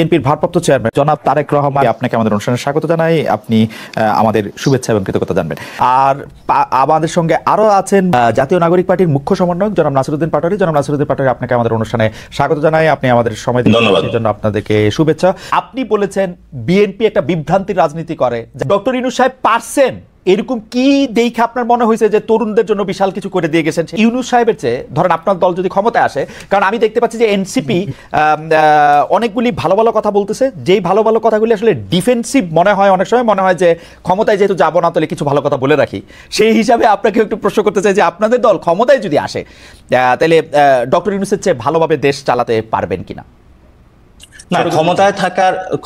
বিএনপির ভারপ্রাপ্ত চেয়ারম্যান জনাব তারেক রহমান, আপনাকে আমাদের অনুষ্ঠানে স্বাগত জানাই। আপনি আমাদের শুভেচ্ছা এবং কৃতজ্ঞতা জানবেন। আর আমাদের সঙ্গে আরো আছেন জাতীয় নাগরিক পার্টির মুখ্য সমন্বয়ক জনাব নাসিরউদ্দিন পাটোয়ারী। জনাব নাসিরউদ্দিন পাটোয়ারী, আপনাকে আমাদের অনুষ্ঠানে স্বাগত জানাই। আপনি আমাদের সময় দিয়েছেন, সেই জন্য আপনাদেরকে শুভেচ্ছা। আপনি বলেছেন বিএনপি একটা বিভ্রান্তির রাজনীতি করে, ডক্টর ইউনূস সাহেব পারছেন, এরকম কি দেখে আপনার মনে হয়েছে যে তরুণদের জন্য বিশাল কিছু করে দিয়ে গেছেন ইউনূস সাহেবের চেয়ে? ধরেন আপনার দল যদি ক্ষমতায় আসে, কারণ আমি দেখতে পাচ্ছি যে এনসিপি অনেকগুলি ভালো ভালো কথা বলতেছে, যেই ভালো ভালো কথাগুলি আসলে ডিফেন্সিভ মনে হয়, অনেক সময় মনে হয় যে ক্ষমতায় যেহেতু যাবো না তাহলে কিছু ভালো কথা বলে রাখি। সেই হিসাবে আপনাকে একটু প্রশ্ন করতে চাই যে আপনাদের দল ক্ষমতায় যদি আসে তাহলে ডক্টর ইউনূসের চেয়ে ভালোভাবে দেশ চালাতে পারবেন কিনা? না,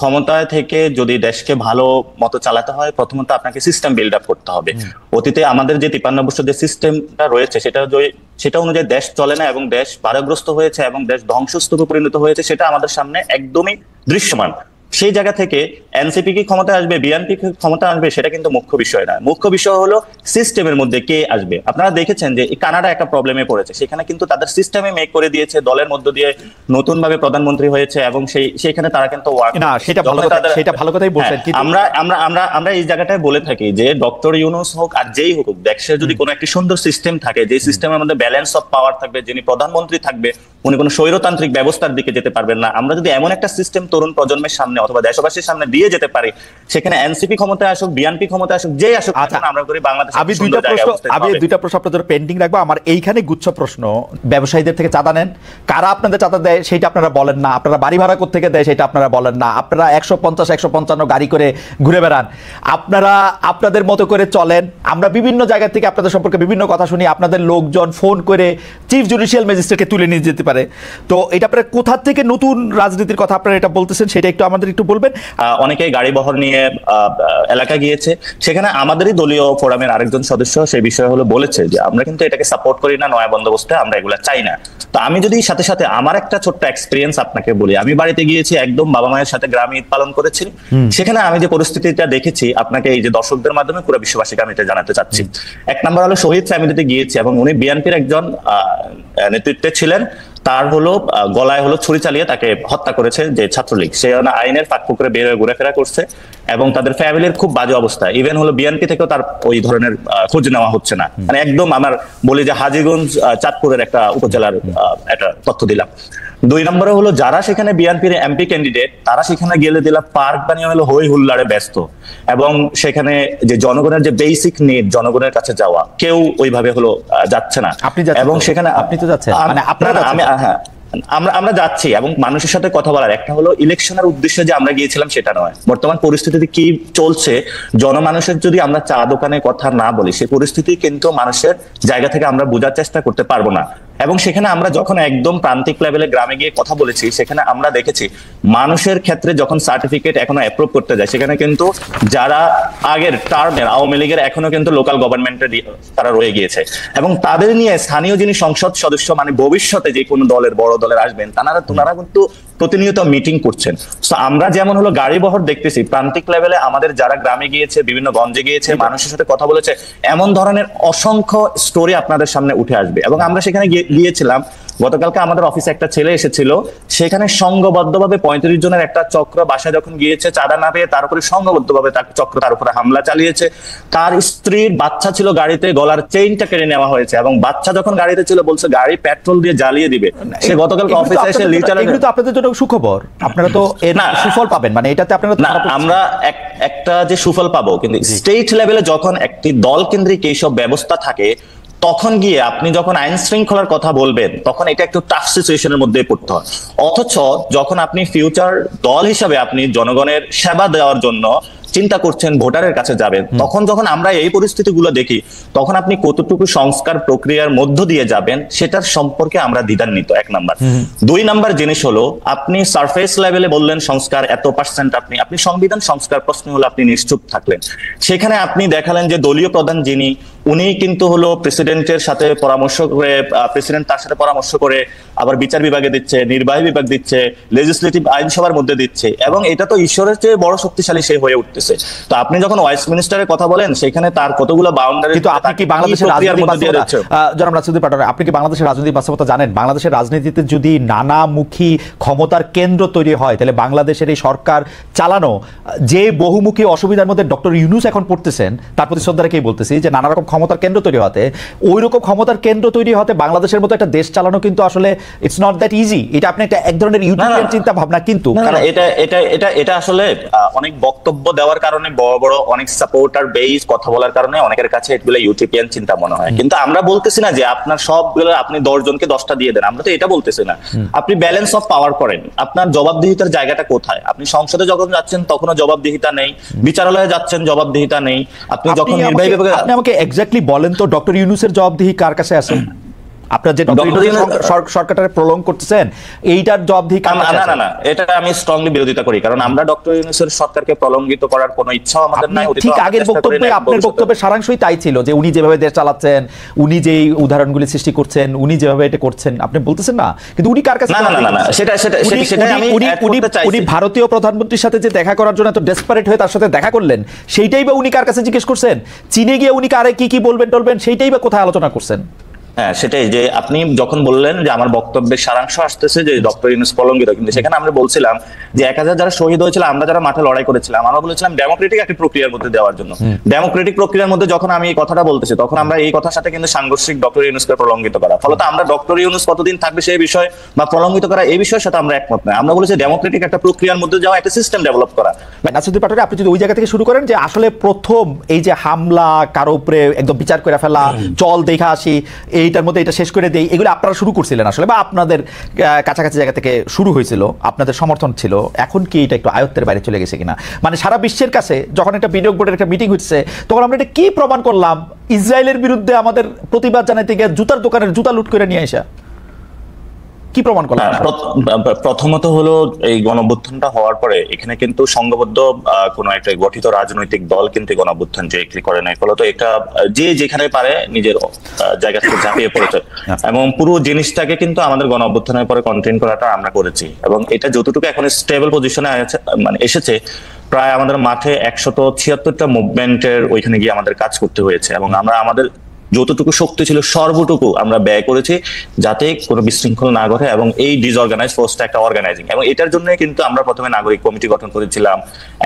ক্ষমতায় থেকে যদি দেশকে ভালো মতো চালাতে হয়, প্রথমত আপনাকে সিস্টেম বিল্ড আপ করতে হবে। অতীতে আমাদের যে 53 বছর যে সিস্টেমটা রয়েছে সেটা অনুযায়ী দেশ চলে না এবং দেশ বাধাগ্রস্ত হয়েছে এবং দেশ ধ্বংসস্তূপে পরিণত হয়েছে, সেটা আমাদের সামনে একদমই দৃশ্যমান। সেই জায়গা থেকে এনসিপি কি ক্ষমতায় আসবে, বিএনপি কি ক্ষমতা আসবে, সেটা কিন্তু মুখ্য বিষয় না। মুখ্য বিষয় হলো সিস্টেমের মধ্যে কে আসবে। আপনারা দেখেছেন যে কানাডা একটা প্রবলেমে পড়েছে, সেখানে কিন্তু তাদের সিস্টেমে মেক করে দিয়েছে, দলের মধ্য দিয়ে নতুন ভাবে প্রধানমন্ত্রী হয়েছে এবং সেইখানে তারা কিন্তু সেটা ভালো কথাই বলছেন। আমরা এই জায়গাটায় বলে থাকি যে ডক্টর ইউনূস হোক আর যেই হোক, দেশে যদি কোনো একটি সুন্দর সিস্টেম থাকে, যে সিস্টেমের মধ্যে ব্যালেন্স অফ পাওয়ার থাকবে, যিনি প্রধানমন্ত্রী থাকবে উনি কোনো স্বৈরতান্ত্রিক ব্যবস্থার দিকে যেতে পারবেন না। আমরা যদি এমন একটা সিস্টেম তরুণ প্রজন্মের সামনে অথবা দেশবাসীর সামনে দিয়ে যেতে পারি, সেখানে এনসিপি ক্ষমতায় আসুক, বিএনপি ক্ষমতায় আসুক, যেই আসুক, আমরা করি বাংলাদেশ। আমি দুইটা প্রশ্ন আপনাদের পেন্ডিং রাখবো। আমার এইখানে গুচ্ছ প্রশ্ন, ব্যবসায়ীদের থেকে চাঁদা নেন, কারা আপনাদের চাঁদা দেয় সেটা আপনারা বলেন না, আপনারা বাড়ি ভাড়া কোত্থেকে দেয় সেটা আপনারা বলেন না, আপনারা 150-155 গাড়ি করে ঘুরে বেড়ান, আপনারা আপনাদের মতো করে চলেন। আমরা বিভিন্ন জায়গা থেকে আপনাদের সম্পর্কে বিভিন্ন কথা শুনি, আপনাদের লোকজন ফোন করে চিফ জুডিশিয়াল ম্যাজিস্ট্রেটকে তুলে নিয়ে যেতে পারে। তো এটা আপনারা কোথা থেকে নতুন রাজনীতির কথা আপনারা এটা বলতেছেন, সেটা একটু আমাদের একটু বলবেন। অনেকেই গাড়ি বহর নিয়ে এলাকা গিয়েছে, সেখানে আমাদেরই দলীয় ফোরামের আরেকজন সদস্য সেই বিষয় হলো বলেছে যে আমরা কিন্তু এটাকে সাপোর্ট করি না, নয়া বন্দোবস্তে আমরা এগুলা চাই না। তো আমি যদি সাথে সাথে আমার একটা ছোট্ট এক্সপিরিয়েন্স আপনাকে বলি, আমি বাড়িতে গিয়েছি, একদম বাবা মায়ের সাথে গ্রামে ঈদ পালন করেছি। সেখানে আমি যে পরিস্থিতিটা দেখেছি, আপনাকে এই যে দর্শকদের মাধ্যমে পুরো বিশ্ববাসীকে আমি এটা জানাতে চাচ্ছি। এক নম্বর হলো শহীদ ফ্যামিলিতে গিয়েছি এবং উনি বিএনপির একজন নেতৃত্বে ছিলেন। তার হলো গলায় হলো ছুরি চালিয়ে তাকে হত্যা করেছে যে ছাত্রলীগ, সে আইনের ফাঁক পুকুরে বের হয়ে ঘুরেফেরা করছে এবং তাদের ফ্যামিলির খুব বাজে অবস্থা। ইভেন হলো বিএনপি থেকেও তার ওই ধরনের খোঁজ নেওয়া হচ্ছে না। মানে একদম আমার বলি যে হাজীগঞ্জ চাঁদপুরের একটা উপজেলার একটা তথ্য দিলাম। 2 নম্বরে হলো যারা সেখানে বিএনপির এমপি ক্যান্ডিডেট, তারা সেখানে গেলে দিলাম পার্ক বানিয়ে হলো হই হুল্লাড়ে ব্যস্ত এবং সেখানে যে জনগণের যে বেসিক নিড, জনগণের কাছে যাওয়া, কেউ ওইভাবে হলো যাচ্ছে না। এবং সেখানে আপনি তো যাচ্ছেন, মানে আপনারা আমরা যাচ্ছি এবং মানুষের সাথে কথা বলার, একটা হলো ইলেকশনের উদ্দেশ্যে যে আমরা গিয়েছিলাম সেটা নয়। বর্তমান পরিস্থিতিতে কি চলছে, জনমানুষের যদি আমরা চা দোকানে কথা না বলি, সেই পরিস্থিতি কিন্তু মানুষের জায়গা থেকে আমরা বোঝার চেষ্টা করতে পারবো না। এবং সেখানে আমরা যখন একদম প্রান্তিক লেভেলে গ্রামে গিয়ে কথা বলেছি, সেখানে আমরা দেখেছি মানুষের ক্ষেত্রে যখন সার্টিফিকেট এখনো অ্যাপ্রুভ করতে যায়, সেখানে কিন্তু যারা আগের টার্মের আওয়ামী লীগের এখনো কিন্তু লোকাল গভর্নমেন্টের তারা রয়ে গিয়েছে এবং তাদের নিয়ে স্থানীয় যিনি সংসদ সদস্য, মানে ভবিষ্যতে যে কোনো দলের বড় দলের আসবেন, তারা কিন্তু প্রতিনিয়ত মিটিং করছেন। তো আমরা যেমন হলো গাড়ি বহর দেখতেছি প্রান্তিক লেভেলে, আমাদের যারা গ্রামে গিয়েছে, বিভিন্ন গঞ্জে গিয়েছে, মানুষের সাথে কথা বলেছে, এমন ধরনের অসংখ্য স্টোরি আপনাদের সামনে উঠে আসবে। এবং আমরা সেখানে গিয়েছিলাম, গতকালকে আমাদের অফিসে একটা ছেলে এসেছিল, সেখানে সংঘবদ্ধভাবে 35 জনের একটা চক্র বাসায় যখন গিয়েছে, চাঁদা না পেয়ে তার উপরে সংঘবদ্ধভাবে চক্র তার উপরে হামলা চালিয়েছে। তার স্ত্রীর বাচ্চা ছিল গাড়িতে, গলার চেইনটা কেড়ে নেওয়া হয়েছে এবং বাচ্চা যখন গাড়িতে ছিল বলছে গাড়ি পেট্রোল দিয়ে জ্বালিয়ে দিবে। সে গতকালকে অফিসে এসে এগুলো তো আপনাদের জন্য সুখবর, আপনারা তো এর সুফল পাবেন, মানে এটাতে আপনারা আমরা একটা যে সুফল পাবো, কিন্তু স্টেট লেভেলে যখন একটি দল কেন্দ্রিক এইসব ব্যবস্থা থাকে, তখন গিয়ে আপনি যখন আইন শৃঙ্খলার কথা বলবেন, তখন এটা একটু টাফ সিচুয়েশনের মধ্যে পড়তে হয়। অথচ যখন আপনি ফিউচার দল হিসাবে আপনি জনগণের সেবা দেওয়ার জন্য চিন্তা করছেন, ভোটারের কাছে যাবেন, তখন যখন আমরা এই পরিস্থিতিগুলো দেখি, তখন আপনি কতটুকু সংস্কার প্রক্রিয়ার মধ্য দিয়ে যাবেন সেটার সম্পর্কে আমরা দ্বিধান্বিত। 1 নাম্বার। 2 নাম্বার জিনিস হলো, আপনি সারফেস লেভেলে বললেন সংস্কার এত %, আপনি সংবিধান সংস্কার প্রশ্ন হলো আপনি নিশ্চুপ থাকলেন। সেখানে আপনি দেখালেন যে দলীয় প্রধান যিনি, উনি কিন্তু হলো প্রেসিডেন্টের সাথে পরামর্শ করে, প্রেসিডেন্ট তার সাথে পরামর্শ করে আবার বিচার বিভাগে দিচ্ছে, নির্বাহী বিভাগ দিচ্ছে, লেজিসলেটিভ আইনসভার মধ্যে দিচ্ছে, এবং এটা তো ঈশ্বরের চেয়ে বড় শক্তিশালী সে হয়ে উঠতেছে। তো আপনি যখন ওয়েস্টমিনিস্টারের কথা বলেন, সেখানে তার কতগুলো বাউন্ডারি, কিন্তু আপনি কি বাংলাদেশের জনাব নাসিরউদ্দিন পাটোয়ারি, আপনি কি বাংলাদেশের রাজনৈতিক বাস্তবতা জানেন? বাংলাদেশের রাজনীতিতে যদি নানামুখী ক্ষমতার কেন্দ্র তৈরি হয়, তাহলে বাংলাদেশের এই সরকার চালানো যে বহুমুখী অসুবিধার মধ্যে ডক্টর ইউনূস এখন পড়তেছেন, তার প্রতি শ্রদ্ধা রেখেই বলতেছি যে নানা রকম ক্ষমতার কেন্দ্র তৈরি হতে, ওই রকম ক্ষমতার কেন্দ্র তৈরি হতে বাংলাদেশের মতো একটা দেশ চালানো কিন্তু আসলে ইটস নট দ্যাট ইজি। এটা আপনি একটা এক ধরনের ইউটিলিটিয়ান চিন্তা ভাবনা, কিন্তু এটা আসলে অনেক বক্তব্য দেওয়ার কারণে, বড় বড় অনেক সাপোর্টার বেস কথা বলার কারণে অনেকের কাছে এগুলো ইউটিলিটিয়ান চিন্তা মনে হয়। কিন্তু আমরা বলতেছি না যে আপনার সবগুলো আপনি 10 জনকে 10টা দিয়ে দেন, আমরা তো এটা বলতেছি না। আপনি ব্যালেন্স অফ পাওয়ার করেন, আপনার জবাবদিহিতার জায়গাটা কোথায়? আপনি সংসদে যখন যাচ্ছেন তখনও জবাবদিহিতা নেই, বিচারালয়ে যাচ্ছেন জবাবদিহিতা নেই, আপনি যখন নির্বাহী বিভাগে, আপনি আমাকে এক্স্যাক্টলি বলেন তো ডক্টর ইউনূসের জবাবদিহি কার কাছে আছে? আপনারা যে সরকারটাকে প্রলং করতেছেন, এইটার জবাবদিহি কার কাছে আছে? না, এটা আমি স্ট্রংলি বিরোধিতা করি, কারণ আমরা ডক্টর ইউনূসের সরকারকে প্রলঙ্গিত করার কোনো ইচ্ছাও আমাদের নাই। ঠিক আগের বক্তব্যে আপনার বক্তব্যের সারাংশই তাই ছিল যে উনি যেভাবে দেশ চালাচ্ছেন, উনি যেই উদাহরণগুলি সৃষ্টি করছেন, উনি যেভাবে এটা করছেন, আপনি বলতেছেন না। কিন্তু উনি কার কাছে? না, সেটা আমি উনি ভারতীয় প্রধানমন্ত্রীর সাথে যে দেখা করার জন্য এত ডেসপারেট হয়ে তার সাথে দেখা করলেন, সেইটাই বা উনি কার কাছে জিজ্ঞেস করছেন? চীনে গিয়ে উনি কারে কি বলবেন টলবেন, সেইটাই বা কোথায় আলোচনা করছেন? হ্যাঁ, সেটাই যে আপনি যখন বললেন যে আমার বক্তব্যের সারাংশ আসতেছে যে ডক্টর ইউনূস প্রলঙ্গিত, কিন্তু সেখানে আমরা বলছিলাম যে 1000 যারা শহীদ হয়েছিল, আমরা যারা মাঠে লড়াই করেছিলাম, আমরা বলেছিলাম ডেমোক্রেটিক একটি প্রক্রিয়ার মধ্যে দেওয়ার জন্য। ডেমোক্রেটিক প্রক্রিয়ার মধ্যে যখন আমি এই কথাটা বলতেছি, তখন আমরা এই কথার সাথে কিন্তু সাংঘর্ষিক ডক্টর ইউনূসকে প্রলঙ্গিত করা, ফলত আমরা ডক্টর ইউনূস কতদিন থাকবে সেই বিষয় বা প্রলঙ্গিত করা এই বিষয়ের সাথে আমরা একমত নয়। আমরা বলেছি ডেমোক্রেটিক একটা প্রক্রিয়ার মধ্যে যাওয়া, একটা সিস্টেম ডেভেলপ করা। নাসিরউদ্দিন পাটোয়ারি, আপনি যদি ওই জায়গা থেকে শুরু করেন যে আসলে প্রথম এই যে হামলা, কারো উপরে একদম বিচার করে ফেলা, চল দেখা আসি, এইটার মধ্যে এটা শেষ করে দেই, এগুলো আপনারা শুরু করছিলেন আসলে, বা আপনাদের কাছাকাছি জায়গা থেকে শুরু হয়েছিল, আপনাদের সমর্থন ছিল। এখন কি এটা একটু আয়ত্তের বাইরে চলে গেছে কিনা? মানে সারা বিশ্বের কাছে যখন একটা বিনিয়োগ বোর্ডের একটা মিটিং হচ্ছে, তখন আমরা এটা কি প্রমাণ করলাম? ইসরায়েলের বিরুদ্ধে আমাদের প্রতিবাদ জানাইতে গিয়ে জুতার দোকানের জুতা লুট করে নিয়ে আসা, কি প্রমাণ করলাম? প্রথমত হলো এই গণঅভ্যুত্থানটা হওয়ার পরে এখানে কিন্তু সংঘবদ্ধ কোনো একটা গঠিত রাজনৈতিক দল কিন্তু গণঅভ্যুত্থান ডিরেক্টলি করে নাই, ফলত এটা যে যেখানে পারে নিজের জায়গা থেকে ঝাঁপিয়ে পড়েছে, এবং পুরো জিনিসটাকে কিন্তু আমাদের গণঅভ্যুত্থানের পরে কন্টেইন করাটা আমরা করেছি। এবং এটা যতটুকু এখন স্টেবল পজিশনে মানে এসেছে, প্রায় আমাদের মাঠে 176টা মুভমেন্টের ওইখানে গিয়ে আমাদের কাজ করতে হয়েছে, এবং আমরা আমাদের যতটুকু শক্তি ছিল সর্বটুকু আমরা ব্যয় করেছি যাতে কোনো বিশৃঙ্খলা না ঘটে, এবং এই ডিসঅর্গানাইজ ফোর্সটা একটা অর্গানাইজিং, এবং এটার জন্য কিন্তু আমরা প্রথমে নাগরিক কমিটি গঠন করেছিলাম,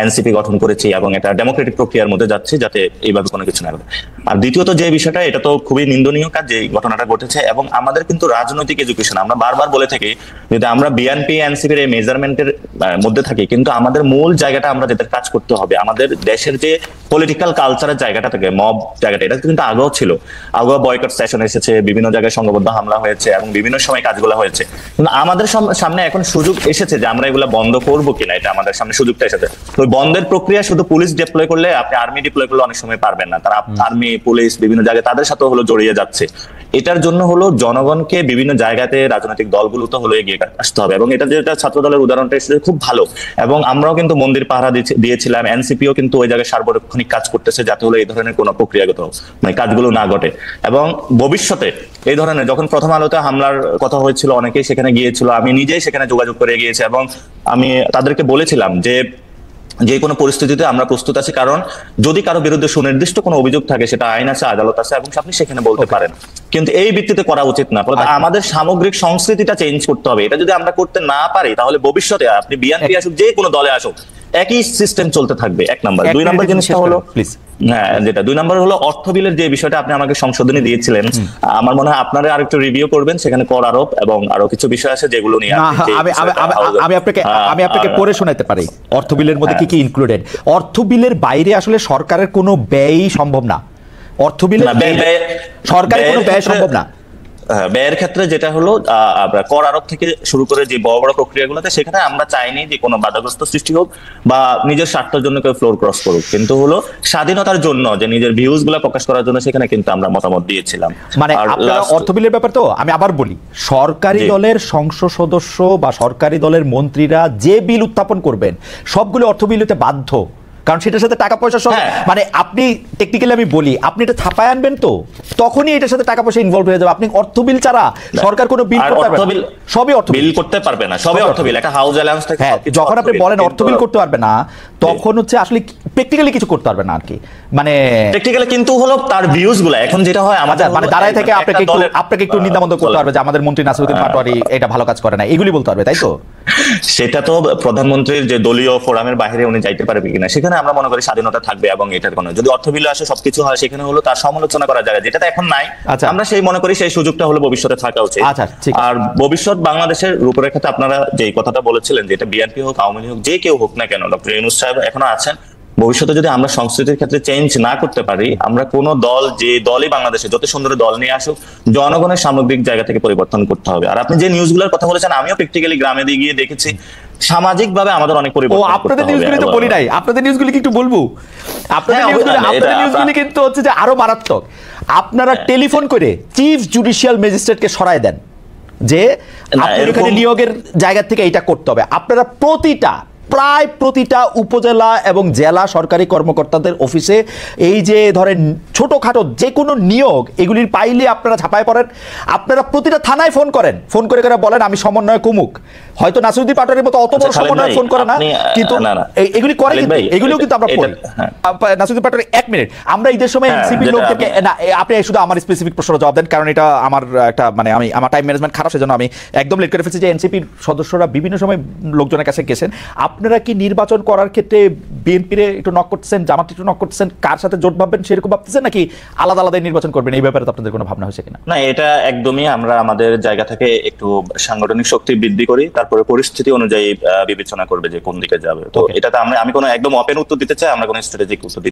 এনসিপি গঠন করেছি, এবং এটা ডেমোক্রেটিক প্রক্রিয়ার মধ্যে যাচ্ছে যাতে এইভাবে কোনো কিছু না ঘটে। আর দ্বিতীয়ত যে বিষয়টা, এটা তো খুবই নিন্দনীয় কাজ যে ঘটনাটা ঘটেছে, এবং আমাদের কিন্তু রাজনৈতিক এডুকেশন, আমরা বারবার বলে থাকি যদি আমরা বিএনপি এনসিপির এই মেজারমেন্টের মধ্যে থাকি, কিন্তু আমাদের মূল জায়গাটা আমরা যেটা কাজ করতে হবে, আমাদের দেশের যে পলিটিক্যাল কালচারের জায়গাটা থেকে মব জায়গাটা, এটা কিন্তু আগেও ছিল, আগেও বয়কট সেশন এসেছে, বিভিন্ন জায়গায় সংঘবদ্ধ হামলা হয়েছে, এবং বিভিন্ন সময় কাজগুলো হয়েছে, কিন্তু আমাদের সামনে এখন সুযোগ এসেছে যে আমরা এগুলো বন্ধ করবো কিনা, এটা আমাদের সামনে সুযোগটা এসেছে। তো বন্ধের প্রক্রিয়া শুধু পুলিশ ডিপ্লয় করলে, আপনি আর্মি ডিপ্লয় করলে অনেক সময় পারবেন না, তারা আর্মি পুলিশ বিভিন্ন জায়গায় তাদের সাথে হলো জড়িয়ে যাচ্ছে। এটার জন্য হলো জনগণকে বিভিন্ন জায়গাতে রাজনৈতিক দলগুলো তো হলো এগিয়ে আসতে হবে, এবং এটা যেটা ছাত্র দলের উদাহরণটা এসেছে খুব ভালো, এবং আমরাও কিন্তু মন্দির পাহারা দিয়েছিলাম, এনসিপিও কিন্তু ওই জায়গায় সার্বক্ষণিক কাজ করতেছে যাতে হলো এই ধরনের কোনো প্রক্রিয়াগত মানে কাজগুলো না ঘটে। এবং ভবিষ্যতে এই ধরনের যখন প্রথম আলোতে হামলার কথা হয়েছিল, অনেকেই সেখানে গিয়েছিল, আমি নিজেই সেখানে যোগাযোগ করে গিয়েছি, এবং আমি তাদেরকে বলেছিলাম যে কোনো পরিস্থিতিতে আমরা প্রস্তুত আছি, কারণ যদি কারো বিরুদ্ধে সুনির্দিষ্ট কোনো অভিযোগ থাকে, সেটা আইন আছে, আদালত আছে, এবং আপনি সেখানে বলতে পারেন, কিন্তু এই ভিত্তিতে করা উচিত না। আমাদের সামগ্রিক সংস্কৃতিটা চেঞ্জ করতে হবে। এটা যদি আমরা করতে না পারি, তাহলে ভবিষ্যতে আপনি বিএনপি আসুক, যে কোনো দলে আসুক, একই সিস্টেম চলতে থাকবে। এক নাম্বার। দুই নাম্বার জিনিসটা হলো, হ্যাঁ, যেটা 2 নম্বর হলো অর্থ বিলের যে বিষয়টা আপনি আমাকে সংশোধনী দিয়েছিলেন, আমার মনে হয় আপনারা আরেকটু রিভিউ করবেন, সেখানে কর আরোপ এবং আরো কিছু বিষয় আছে যেগুলো নিয়ে আমি আপনাকে পড়ে শোনাতে পারি অর্থ বিলের মধ্যে কি কি ইনক্লুডেড। অর্থ বিলের বাইরে আসলে সরকারের কোনো ব্যয় সম্ভব না, অর্থ বিলের সরকারের কোনো ব্যয় সম্ভব না। ব্যয়ের ক্ষেত্রে যেটা হলো কর আরোপ থেকে শুরু করে যে বড় বড় প্রক্রিয়াগুলোতে, সেখানে আমরা চাইনি যে কোনো বাধাগ্রস্ত সৃষ্টি হোক বা নিজের স্বার্থের জন্য কেউ ফ্লোর ক্রস করুক, কিন্তু হলো স্বাধীনতার জন্য যে নিজের ভিউজ গুলা প্রকাশ করার জন্য সেখানে কিন্তু আমরা মতামত দিয়েছিলাম। মানে অর্থ বিলের ব্যাপার তো আমি আবার বলি, সরকারি দলের সংসদ সদস্য বা সরকারি দলের মন্ত্রীরা যে বিল উত্থাপন করবেন সবগুলো অর্থ বিল হতে বাধ্য, কারণ সেটার সাথে টাকা পয়সা সব মানে আপনি টেকনিক্যালি আমি বলি আপনি এটা ছাপায় আনবেন তো তখনই এটার সাথে টাকা পয়সা ইনভলভ হয়ে যাবে। আপনি অর্থ বিল ছাড়া সরকার কোনো বিল করতে পারবে না, সবই অর্থ বিল করতে পারবে না, সবই অর্থ বিল, একটা হাউস অ্যালাউন্স থাকে। যখন আপনি বলেন অর্থ বিল করতে পারবে না তখন হচ্ছে আসলে প্র্যাকটিক্যালি কিছু করতে পারবে না আর কি, মানে প্র্যাকটিক্যালি কিন্তু হলো তার ভিউজ গুলো এখন যেটা হয় আমাদের মানে দাঁড়ায় থেকে আপনাকে একটু নিন্দাবন্ধ করতে পারবে যে আমাদের মন্ত্রী নাসিরউদ্দিন পাটোয়ারি এটা ভালো কাজ করে না, এগুলি বলতে পারবে, তাই তো? সেটা তো প্রধানমন্ত্রীর যে দলীয় ফোরামের বাইরে উনি যাইতে পারবে কিনা, সেখানে আমরা মনে করি স্বাধীনতা থাকবে এবং এটার কোনো যদি অর্থ বিল আসে সবকিছু হয় সেখানে হলো তার সমালোচনা করা যায়, যেটা এখন নাই। আমরা সেই মনে করি সেই সুযোগটা হলো ভবিষ্যতে থাকা উচিত। আর ভবিষ্যৎ বাংলাদেশের রূপরেখাতে আপনারা যে কথাটা বলেছিলেন যে এটা বিএনপি হোক আওয়ামী লীগ হোক যে কেউ হোক না কেন, ডক্টর ইউনূস সাহেব এখনো আছেন, ভবিষ্যতে যদি আমরা সংস্কৃতির ক্ষেত্রে চেঞ্জ না করতে পারি, আমরা কোন দল যে দলই বাংলাদেশে যত সুন্দর দল নিয়ে আসুক জনগণের সামগ্রিক জায়গা থেকে পরিবর্তন করতে হবে। আর আপনি যে নিউজগুলোর কথা বলেছেন আমিও প্র্যাকটিক্যালি গ্রামে দিয়ে গিয়ে দেখেছি সামাজিক ভাবে আমাদের অনেক পরিবর্তন। আপনাদের নিউজগুলি তো বলি নাই, আপনাদের নিউজগুলি কি একটু বলবো? আপনাদের নিউজগুলি কিন্তু হচ্ছে যে আরো মারাত্মক। আপনারা টেলিফোন করে চিফ জুডিশিয়াল ম্যাজিস্ট্রেটকে সরায় দেন যে আপনার এখানে নিয়োগের জায়গা থেকে এটা করতে হবে। আপনারা প্রায় প্রতিটা উপজেলা এবং জেলা সরকারি কর্মকর্তাদের অফিসে এই যে ধরেন ছোটখাটো যে কোনো নিয়োগ এগুলির পাইলে আপনারা ছাপায় পড়েন। আপনারা প্রতিটা থানায় ফোন করে বলেন আমি সমন্বয় কুমুক। হয়তো নাসিরউদ্দিন পাটোয়ারির মতো অত বড় সমন্বয় ফোন করে না, কিন্তু এগুলি করে, এগুলিও কিন্তু আমরা পড়ি। নাসিরউদ্দিন পাটোয়ারি 1 মিনিট, আমরা ঈদের সময় এনসিপি লোকদেরকে না, আপনি শুধু আমার স্পেসিফিক প্রশ্নের জবাব দেন কারণ এটা আমার একটা মানে আমার টাইম ম্যানেজমেন্ট খারাপ, সেজন্য আমি একদম লেট করে ফেলছি যে এনসিপির সদস্যরা বিভিন্ন সময় লোকজনের কাছে গেছেন। আপনারা কি নির্বাচন করার ক্ষেত্রে বিএনপির একটু নক করতেছেন, জামাত একটু নক করতেছেন, কার সাথে জোট ভাববেন সেরকম ভাবতেছেন নাকি আলাদা আলাদা নির্বাচন করবেন, এই ব্যাপারে আপনাদের কোনো ভাবনা হয়েছে কিনা? না, এটা একদমই আমরা আমাদের জায়গা থেকে একটু সাংগঠনিক শক্তি বৃদ্ধি করি, তারপরে পরিস্থিতি অনুযায়ী বিবেচনা করবে যে কোন দিকে যাবে। তো এটাতে আমি কোনো একদম ওপেন উত্তর দিতে চাই, আমরা কোনো স্ট্র্যাটেজিক উত্তর